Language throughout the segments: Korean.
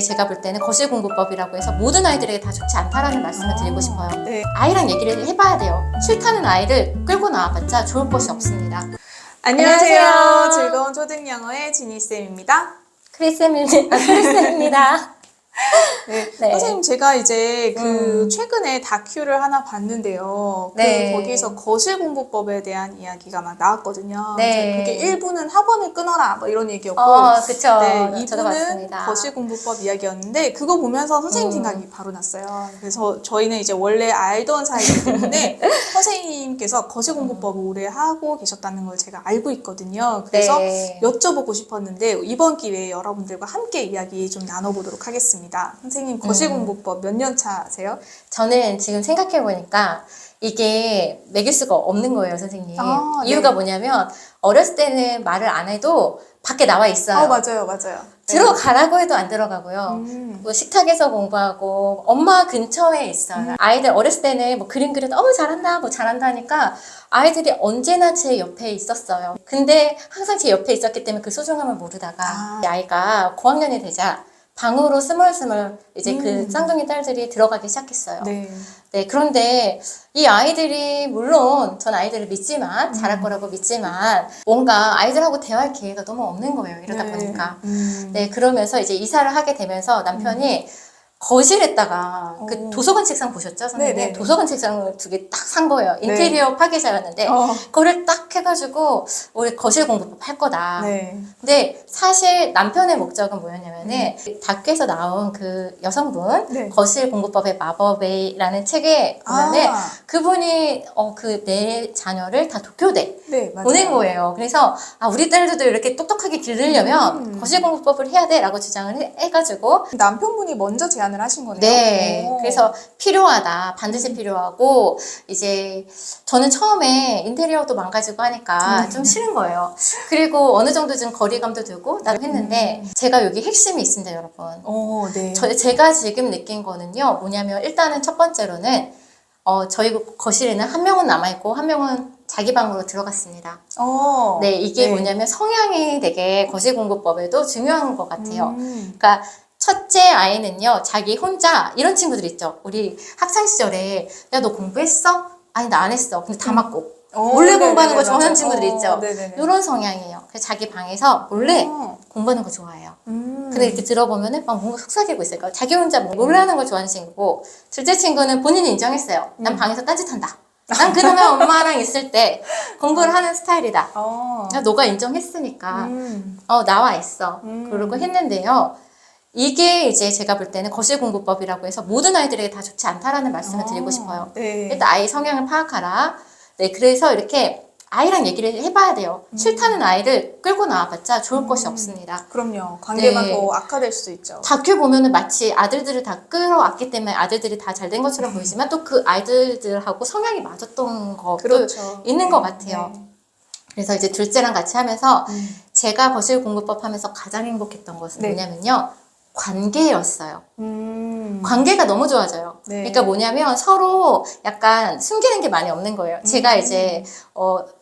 제가 볼 때는 거실공부법이라고 해서 모든 아이들에게 다 좋지 않다라는 말씀을 드리고 싶어요. 네. 아이랑 얘기를 해봐야 돼요. 싫다는 아이를 끌고 나와봤자 좋을 것이 없습니다. 안녕하세요. 즐거운 초등영어의 지니쌤입니다. 크리스입니다. 네. 네. 선생님, 제가 이제 최근에 다큐를 하나 봤는데요. 네. 거기서 거실공부법에 대한 이야기가 막 나왔거든요. 네. 그게 1부는 학원을 끊어라 뭐 이런 얘기였고, 그쵸. 네, 저도 2부는 봤습니다. 거실공부법 이야기였는데 그거 보면서 선생님 생각이 바로 났어요. 그래서 저희는 이제 원래 알던 사이이기 때문에 선생님께서 거실공부법을 오래 하고 계셨다는 걸 제가 알고 있거든요. 그래서 네. 여쭤보고 싶었는데 이번 기회에 여러분들과 함께 이야기 좀 나눠보도록 하겠습니다. 선생님 거실공부법 몇 년 차세요? 저는 지금 생각해보니까 이게 매길 수가 없는 거예요, 선생님. 아, 이유가 네. 뭐냐면 어렸을 때는 말을 안 해도 밖에 나와 있어요. 맞아요. 네. 들어가라고 해도 안 들어가고요. 뭐 식탁에서 공부하고 엄마 근처에 있어요. 아이들 어렸을 때는 뭐 그림 그려 너무 잘한다, 뭐 잘한다 하니까 아이들이 언제나 제 옆에 있었어요. 근데 항상 제 옆에 있었기 때문에 그 소중함을 모르다가 이 아이가 고학년이 되자 방으로 스멀스멀 이제 그 쌍둥이 딸들이 들어가기 시작했어요. 네. 네, 그런데 이 아이들이 물론 전 아이들을 믿지만 잘할 거라고 믿지만 뭔가 아이들하고 대화할 기회가 너무 없는 거예요. 이러다 보니까. 네, 그러면서 이제 이사를 하게 되면서 남편이 거실에다가 그 도서관 책상 보셨죠, 선생님? 네네. 도서관 책상을 2개 딱 산 거예요. 인테리어 파괴자였는데 그거를 딱 해가지고 우리 거실 공부법 할 거다. 네. 근데 사실 남편의 목적은 뭐였냐면은 다큐에서 나온 그 여성분 네. 거실 공부법의 마법이라는 책에 보면은 그분이 그 내 자녀를 다 도쿄대 네, 맞아요. 보낸 거예요. 그래서 우리 딸들도 이렇게 똑똑하게 기르려면 거실 공부법을 해야 돼라고 주장을 해가지고 남편분이 먼저 제안을 하신 거네요. 네. 오. 그래서 필요하다. 반드시 필요하고, 이제, 저는 처음에 인테리어도 망가지고 하니까 좀 싫은 거예요. 그리고 어느 정도 좀 거리감도 두고, 나도 했는데, 제가 여기 핵심이 있습니다, 여러분. 네. 제가 지금 느낀 거는요, 뭐냐면, 일단은 첫 번째로는, 저희 거실에는 한 명은 남아있고, 한 명은 자기 방으로 들어갔습니다. 네, 이게 뭐냐면 성향이 되게 거실공부법에도 중요한 것 같아요. 그러니까, 첫째 아이는요, 자기 혼자, 이런 친구들 있죠. 우리 학창시절에, 야, 너 공부했어? 아니, 나 안 했어. 근데 다 맞고. 몰래 공부하는 거 좋아하는 친구들 있죠. 이런 성향이에요. 그래서 자기 방에서 몰래 공부하는 거 좋아해요. 근데 이렇게 들어보면은 막 뭔가 속삭이고 있어요. 자기 혼자 몰래 하는 걸 좋아하는 친구고, 둘째 친구는 본인이 인정했어요. 난 방에서 딴짓한다. 난 그러면 엄마랑 있을 때 공부를 하는 스타일이다. 야, 너가 인정했으니까, 나와 있어. 그러고 했는데요. 이게 이제 제가 볼 때는 거실공부법이라고 해서 모든 아이들에게 다 좋지 않다라는 말씀을 드리고 싶어요. 네. 일단 아이 성향을 파악하라. 네, 그래서 이렇게 아이랑 얘기를 해봐야 돼요. 싫다는 아이를 끌고 나와봤자 좋을 것이 없습니다. 그럼요. 관계만 네. 더 악화될 수도 있죠. 다큐 보면은 마치 아들들을 다 끌어왔기 때문에 아들들이 다 잘 된 것처럼 보이지만 또 그 아이들하고 성향이 맞았던 것도 그렇죠. 있는 것 같아요. 그래서 이제 둘째랑 같이 하면서 제가 거실공부법 하면서 가장 행복했던 것은 뭐냐면요. 관계였어요. 관계가 너무 좋아져요. 네. 그러니까 뭐냐면 서로 약간 숨기는 게 많이 없는 거예요. 제가 이제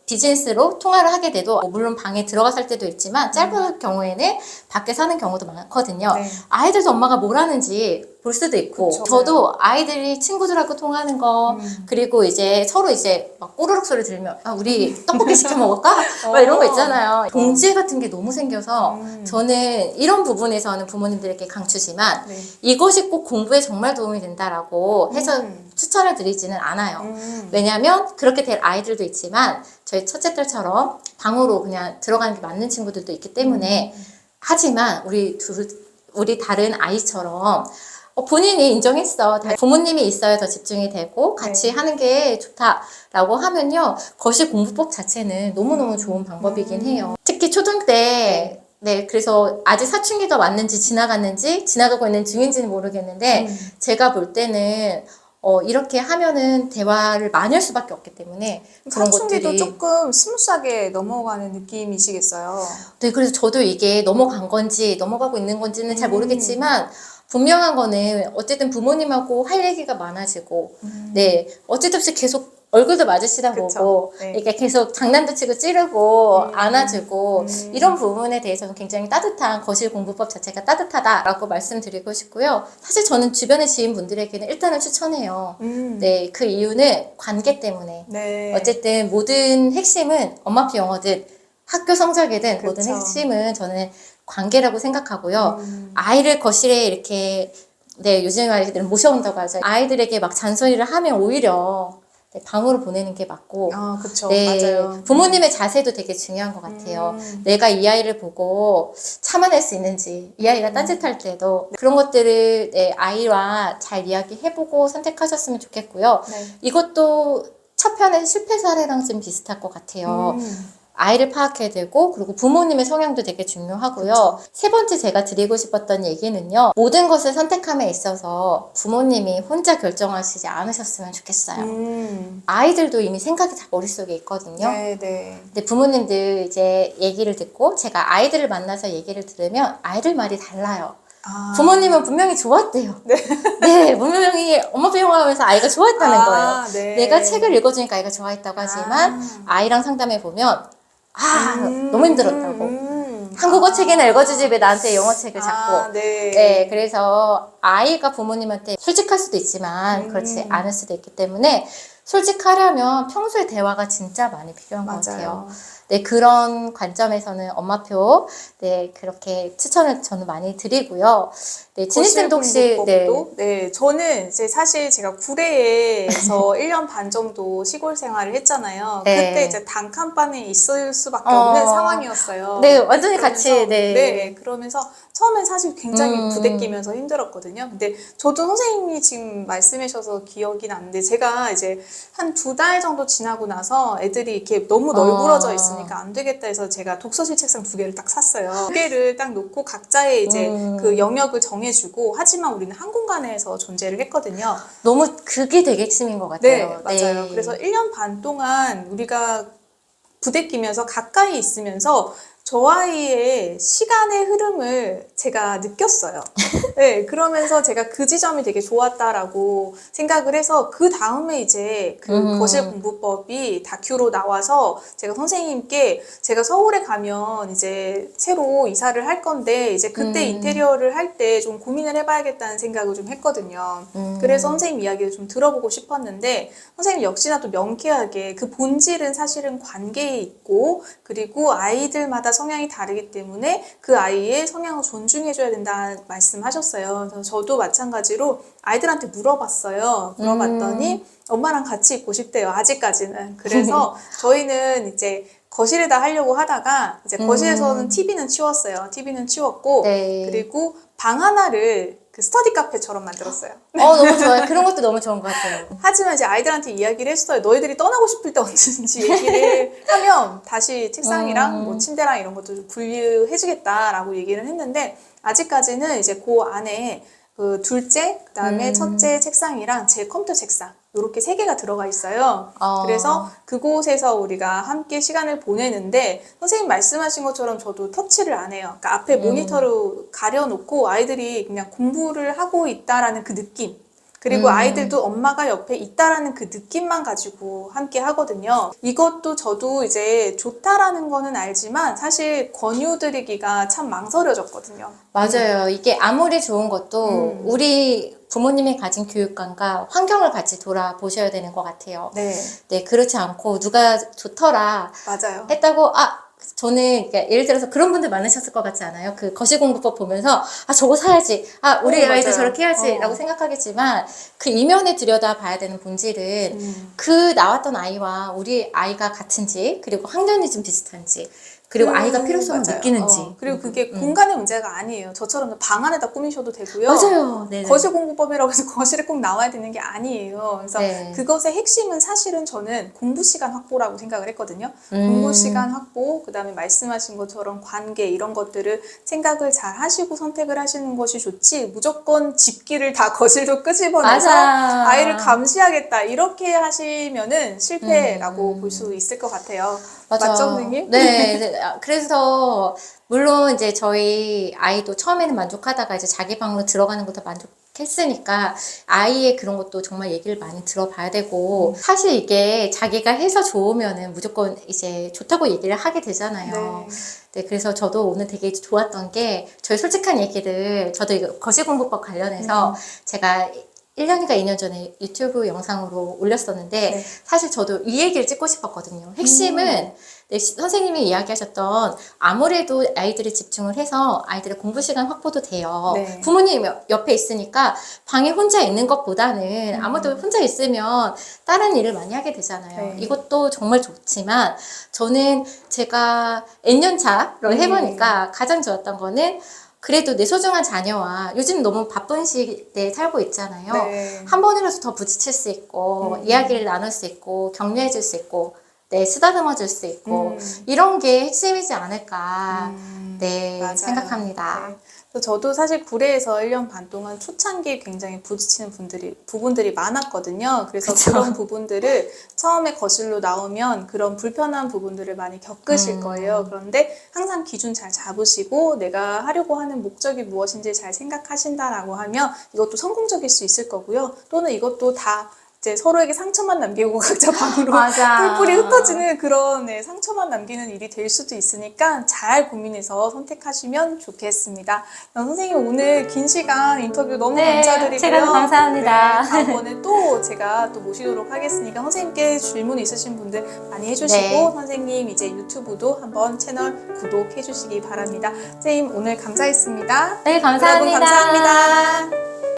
비즈니스로 통화를 하게 돼도 물론 방에 들어가 살 때도 있지만 짧은 경우에는 밖에 사는 경우도 많거든요. 네. 아이들도 엄마가 뭘 하는지 볼 수도 있고 그쵸. 저도 아이들이 친구들하고 통하는 거 그리고 이제 서로 이제 막 꼬르륵 소리 들으면 우리 떡볶이 시켜 먹을까? 막 이런 거 있잖아요. 동지애 같은 게 너무 생겨서 저는 이런 부분에서는 부모님들에게 강추지만 이것이 꼭 공부에 정말 도움이 된다라고 해서 추천을 드리지는 않아요. 왜냐하면 그렇게 될 아이들도 있지만 저희 첫째 딸처럼 방으로 그냥 들어가는 게 맞는 친구들도 있기 때문에 하지만 우리 다른 아이처럼 본인이 인정했어. 부모님이 있어야 더 집중이 되고 같이 하는 게 좋다라고 하면요. 거실 공부법 자체는 너무너무 좋은 방법이긴 해요. 특히 초등 때 네, 그래서 아직 사춘기가 왔는지 지나갔는지 지나가고 있는 중인지는 모르겠는데 제가 볼 때는 이렇게 하면은 대화를 많이 할 수밖에 없기 때문에 그런 사춘기도 것들이 조금 스무스하게 넘어가는 느낌이시겠어요. 네, 그래서 저도 이게 넘어간 건지 넘어가고 있는 건지는 잘 모르겠지만 분명한 거는 어쨌든 부모님하고 할 얘기가 많아지고 네, 어쨌든 계속 얼굴도 마주치다 그쵸. 보고 네. 이렇게 계속 장난도 치고 찌르고 안아주고 이런 부분에 대해서는 굉장히 따뜻한 거실 공부법 자체가 따뜻하다라고 말씀드리고 싶고요. 사실 저는 주변의 지인분들에게는 일단은 추천해요. 네, 그 이유는 관계 때문에. 네. 어쨌든 모든 핵심은 엄마표 영어든 학교 성적이든 모든 그쵸. 핵심은 저는 관계라고 생각하고요. 아이를 거실에 이렇게 네, 요즘 아이들은 모셔온다고 하죠. 아이들에게 막 잔소리를 하면 오히려 네, 방으로 보내는 게 맞고 아, 그쵸. 네, 맞아요. 부모님의 자세도 되게 중요한 것 같아요. 내가 이 아이를 보고 참아낼 수 있는지, 이 아이가 딴짓할 때도 그런 것들을 네, 아이와 잘 이야기해보고 선택하셨으면 좋겠고요. 네. 이것도 첫 편의 실패 사례랑 좀 비슷할 것 같아요. 아이를 파악해야 되고 그리고 부모님의 성향도 되게 중요하고요. 세 번째 제가 드리고 싶었던 얘기는요. 모든 것을 선택함에 있어서 부모님이 혼자 결정하시지 않으셨으면 좋겠어요. 아이들도 이미 생각이 다 머릿속에 있거든요. 네, 네. 근데 부모님들 이제 얘기를 듣고 제가 아이들을 만나서 얘기를 들으면 아이들 말이 달라요. 아. 부모님은 분명히 좋았대요. 네, 분명히 엄마 배웅하면서 아이가 좋아했다는 거예요. 네. 내가 책을 읽어주니까 아이가 좋아했다고 하지만 아이랑 상담해 보면 너무 힘들었다고. 한국어 책이나 읽어주지 왜 나한테 영어 책을 자꾸. 네. 네, 그래서 아이가 부모님한테 솔직할 수도 있지만 그렇지 않을 수도 있기 때문에 솔직하려면 평소에 대화가 진짜 많이 필요한 것 같아요. 네, 그런 관점에서는 엄마표, 네, 그렇게 추천을 저는 많이 드리고요. 네, 지니쌤도 혹시, 네. 네, 저는 이제 사실 제가 구례에서 1년 반 정도 시골 생활을 했잖아요. 네. 그때 이제 단칸반에 있을 수밖에 없는 상황이었어요. 네, 완전히 그러면서, 같이, 네. 네, 그러면서 처음엔 사실 굉장히 부대끼면서 힘들었거든요. 근데 저도 선생님이 지금 말씀하셔서 기억이 나는데 제가 이제 한 2달 정도 지나고 나서 애들이 이렇게 너무 널브러져 있으니까 안 되겠다 해서 제가 독서실 책상 2개를 딱 샀어요. 2개를 딱 놓고 각자의 이제 그 영역을 정해주고 하지만 우리는 한 공간에서 존재를 했거든요. 너무 그게 되게 핵심인 것 같아요. 네, 맞아요. 네. 그래서 1년 반 동안 우리가 부대끼면서 가까이 있으면서 저 아이의 시간의 흐름을 제가 느꼈어요. 네, 그러면서 제가 그 지점이 되게 좋았다라고 생각을 해서 그 다음에 이제 그 거실 공부법이 다큐로 나와서 제가 선생님께 제가 서울에 가면 이제 새로 이사를 할 건데 이제 그때 인테리어를 할 때 좀 고민을 해봐야겠다는 생각을 좀 했거든요. 그래서 선생님 이야기를 좀 들어보고 싶었는데 선생님 역시나 또 명쾌하게 그 본질은 사실은 관계에 있고 그리고 아이들마다 성향이 다르기 때문에 그 아이의 성향을 존중해줘야 된다는 말씀하셨어요. 그래서 저도 마찬가지로 아이들한테 물어봤어요. 물어봤더니 엄마랑 같이 있고 싶대요. 아직까지는. 그래서 저희는 이제 거실에다 하려고 하다가 이제 거실에서는 TV는 치웠어요. TV는 치웠고 네. 그리고 방 하나를 그 스터디 카페처럼 만들었어요. 너무 좋아요. 그런 것도 너무 좋은 것 같아요. 하지만 이제 아이들한테 이야기를 했어요. 너희들이 떠나고 싶을 때 언제든지 얘기를 하면 다시 책상이랑 뭐 침대랑 이런 것도 좀 분리해주겠다라고 얘기를 했는데 아직까지는 이제 그 안에 그 둘째, 그다음에 첫째 책상이랑 제 컴퓨터 책상 이렇게 3개가 들어가 있어요. 그래서 그곳에서 우리가 함께 시간을 보내는데 선생님 말씀하신 것처럼 저도 터치를 안 해요. 그러니까 앞에 모니터로 가려놓고 아이들이 그냥 공부를 하고 있다라는 그 느낌 그리고 아이들도 엄마가 옆에 있다라는 그 느낌만 가지고 함께 하거든요. 이것도 저도 이제 좋다라는 거는 알지만 사실 권유드리기가 참 망설여졌거든요. 맞아요. 이게 아무리 좋은 것도 우리 부모님이 가진 교육관과 환경을 같이 돌아보셔야 되는 것 같아요. 네, 네, 그렇지 않고 누가 좋더라 맞아요. 했다고 저는 그러니까 예를 들어서 그런 분들 많으셨을 것 같지 않아요? 그 거시공부법 보면서 저거 사야지, 우리 아이도 맞아요. 저렇게 해야지라고 생각하겠지만 그 이면에 들여다 봐야 되는 본질은 그 나왔던 아이와 우리 아이가 같은지 그리고 학년이 좀 비슷한지 그리고 아이가 필요성을 맞아요. 느끼는지 그리고 그게 공간의 문제가 아니에요. 저처럼 방 안에다 꾸미셔도 되고요. 맞아요. 네네. 거실 공부법이라고 해서 거실에 꼭 나와야 되는 게 아니에요. 그래서 네. 그것의 핵심은 사실은 저는 공부 시간 확보라고 생각을 했거든요. 공부 시간 확보, 그 다음에 말씀하신 것처럼 관계 이런 것들을 생각을 잘 하시고 선택을 하시는 것이 좋지 무조건 집기를 다 거실로 끄집어내서 맞아. 아이를 감시하겠다 이렇게 하시면은 실패라고 볼 수 있을 것 같아요. 맞아. 맞죠, 선생님? 네. 그래서 물론 이제 저희 아이도 처음에는 만족하다가 이제 자기 방으로 들어가는 것도 했으니까 아이의 그런 것도 정말 얘기를 많이 들어봐야 되고 사실 이게 자기가 해서 좋으면은 무조건 이제 좋다고 얘기를 하게 되잖아요. 네, 그래서 저도 오늘 되게 좋았던 게 저희 솔직한 얘기를 저도 이거 거시공부법 관련해서 제가 1년인가 2년 전에 유튜브 영상으로 올렸었는데 사실 저도 이 얘기를 찍고 싶었거든요. 핵심은 네, 선생님이 이야기하셨던 아무래도 아이들이 집중을 해서 아이들의 공부 시간 확보도 돼요. 네. 부모님 옆에 있으니까 방에 혼자 있는 것보다는 아무래도 혼자 있으면 다른 일을 많이 하게 되잖아요. 네. 이것도 정말 좋지만 저는 제가 N년 차를 해보니까 가장 좋았던 거는 그래도 내 소중한 자녀와 요즘 너무 바쁜 시대에 살고 있잖아요. 네. 한 번이라도 더 부딪힐 수 있고 이야기를 나눌 수 있고 격려해 줄 수 있고 네, 쓰다듬어 줄 수 있고 이런 게 핵심이지 않을까 네, 맞아요. 생각합니다. 네. 그래서 저도 사실 구례에서 1년 반 동안 초창기에 굉장히 부딪히는 부분들이 많았거든요. 그래서 그쵸. 그런 부분들을 처음에 거실로 나오면 그런 불편한 부분들을 많이 겪으실 거예요. 그런데 항상 기준 잘 잡으시고 내가 하려고 하는 목적이 무엇인지 잘 생각하신다라고 하면 이것도 성공적일 수 있을 거고요. 또는 이것도 다 이제 서로에게 상처만 남기고 각자 방으로 맞아. 뿔뿔이 흩어지는 그런 상처만 남기는 일이 될 수도 있으니까 잘 고민해서 선택하시면 좋겠습니다. 선생님 오늘 긴 시간 인터뷰 너무 감사드리고요. 제가 더 감사합니다. 네, 다음번에 또 제가 또 모시도록 하겠으니까 선생님께 질문 있으신 분들 많이 해주시고 네. 선생님 이제 유튜브도 한번 채널 구독해 주시기 바랍니다. 선생님 오늘 감사했습니다. 네, 감사합니다. 여러분 감사합니다.